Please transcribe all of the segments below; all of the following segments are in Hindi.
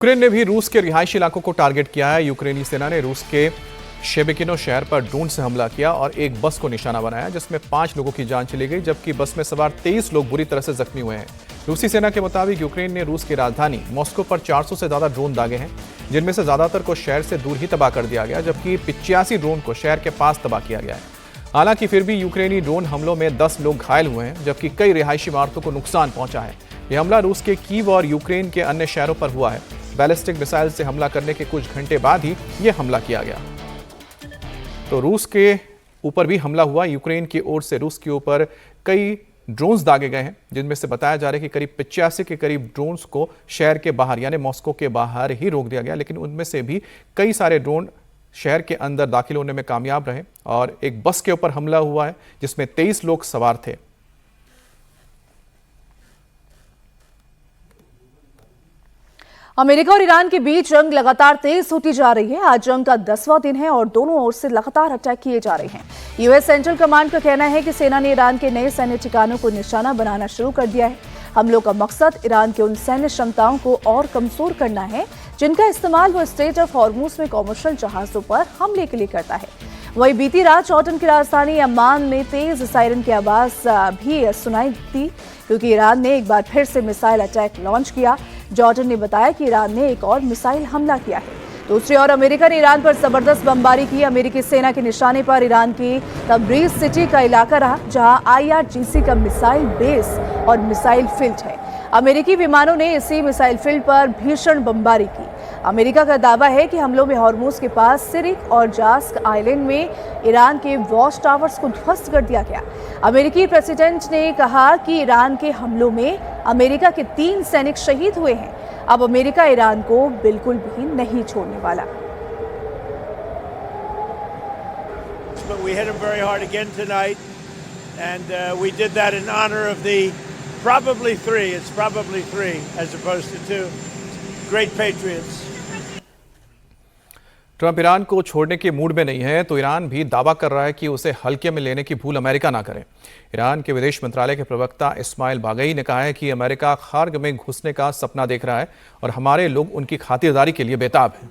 यूक्रेन ने भी रूस के रिहायशी इलाकों को टारगेट किया है। यूक्रेनी सेना ने रूस के शेबेकिनो शहर पर ड्रोन से हमला किया और एक बस को निशाना बनाया, जिसमें 5 लोगों की जान चली गई, जबकि बस में सवार 23 लोग बुरी तरह से जख्मी हुए हैं। रूसी सेना के मुताबिक यूक्रेन ने रूस की राजधानी मॉस्को पर 400 से ज्यादा ड्रोन दागे हैं, जिनमें से ज्यादातर को शहर से दूर ही तबाह कर दिया गया, जबकि 85 ड्रोन को शहर के पास तबाह किया गया है। हालांकि फिर भी यूक्रेनी ड्रोन हमलों में 10 लोग घायल हुए हैं, जबकि कई रिहायशी इमारतों को नुकसान पहुंचा है। यह हमला रूस के कीव और यूक्रेन के अन्य शहरों पर हुआ है। बैलिस्टिक मिसाइल से हमला करने के कुछ घंटे बाद ही यह हमला किया गया। तो रूस के ऊपर भी हमला हुआ। यूक्रेन की ओर से रूस के ऊपर कई ड्रोन्स दागे गए हैं, जिनमें से बताया जा रहा है कि करीब 85 के करीब ड्रोन्स को शहर के बाहर यानी मॉस्को के बाहर ही रोक दिया गया, लेकिन उनमें से भी कई सारे ड्रोन शहर के अंदर दाखिल होने में कामयाब रहे। और एक बस के ऊपर हमला हुआ है, जिसमें 23 लोग सवार थे। अमेरिका और ईरान के बीच जंग लगातार तेज होती जा रही है। आज जंग का 10वां दिन है और दोनों ओर से लगातार अटैक किए जा रहे हैं। यूएस सेंट्रल कमांड का कहना है कि सेना ने ईरान के नए सैन्य ठिकानों को निशाना बनाना शुरू कर दिया है। हमलों का मकसद ईरान के उन सैन्य क्षमताओं को और कमजोर करना है, जिनका इस्तेमाल वो स्ट्रेट ऑफ हॉर्मुज में कॉमर्शियल जहाजों पर हमले के लिए करता है। वहीं बीती रात जॉर्डन की राजधानी अम्मान में तेज सायरन की आवाज भी सुनाई दी, क्योंकि ईरान ने एक बार फिर से मिसाइल अटैक लॉन्च किया। जॉर्डन ने बताया कि ईरान ने एक और मिसाइल हमला किया है। दूसरी ओर अमेरिका ने ईरान पर जबरदस्त बमबारी की। अमेरिकी सेना के निशाने पर ईरान की तब्रीज सिटी का इलाका रहा, जहां IRGC का मिसाइल बेस और मिसाइल फील्ड है। अमेरिकी विमानों ने इसी मिसाइल फील्ड पर भीषण बमबारी की। अमेरिका का दावा है कि हमलों में हॉर्मुज के पास सिरिक और जास्क आइलैंड में ईरान के वॉच टावर्स को ध्वस्त कर दिया गया। अमेरिकी प्रेसिडेंट ने कहा कि ईरान के हमलों में अमेरिका के 3 सैनिक शहीद हुए हैं। अब अमेरिका ईरान को बिल्कुल भी नहीं छोड़ने वाला। We hit them very hard again tonight, and we did that in honor of the probably 3. It's probably 3 as opposed to 2 great patriots. Trump Iran को छोड़ने के मूड में नहीं है, तो ईरान भी दावा कर रहा है कि उसे हल्के में लेने की भूल अमेरिका ना करे। ईरान के विदेश मंत्रालय के प्रवक्ता इस्माइल बागई ने कहा है कि अमेरिका खार्ग में घुसने का सपना देख रहा है और हमारे लोग उनकी खातिरदारी के लिए बेताब हैं।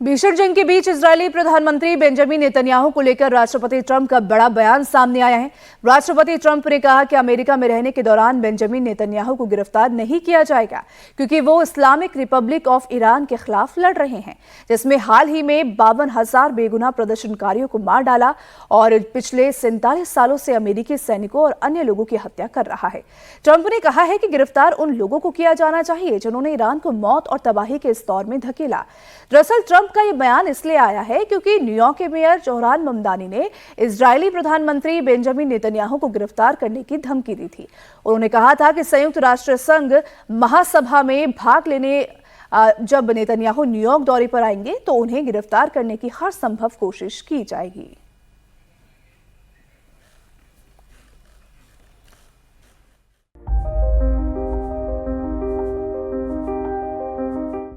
भीषण जंग के बीच इजरायली प्रधानमंत्री बेंजामिन नेतन्याहू को लेकर राष्ट्रपति ट्रंप का बड़ा बयान सामने आया है। राष्ट्रपति ट्रंप ने कहा कि अमेरिका में रहने के दौरान बेंजामिन नेतन्याहू को गिरफ्तार नहीं किया जाएगा, क्योंकि वो इस्लामिक रिपब्लिक ऑफ ईरान के खिलाफ लड़ रहे हैं, जिसमें हाल ही में 52,000 बेगुनाह प्रदर्शनकारियों को मार डाला और पिछले 47 सालों से अमेरिकी सैनिकों और अन्य लोगों की हत्या कर रहा है। ट्रंप ने कहा है कि गिरफ्तार उन लोगों को किया जाना चाहिए जिन्होंने ईरान को मौत और तबाही के इस दौर में धकेला। दरअसल ट्रंप का यह बयान इसलिए आया है क्योंकि न्यूयॉर्क के मेयर जोहरान ममदानी ने इजरायली प्रधानमंत्री बेंजामिन नेतन्याहू को गिरफ्तार करने की धमकी दी थी। उन्होंने कहा था कि संयुक्त राष्ट्र संघ महासभा में भाग लेने जब नेतन्याहू न्यूयॉर्क दौरे पर आएंगे तो उन्हें गिरफ्तार करने की हर संभव कोशिश की जाएगी।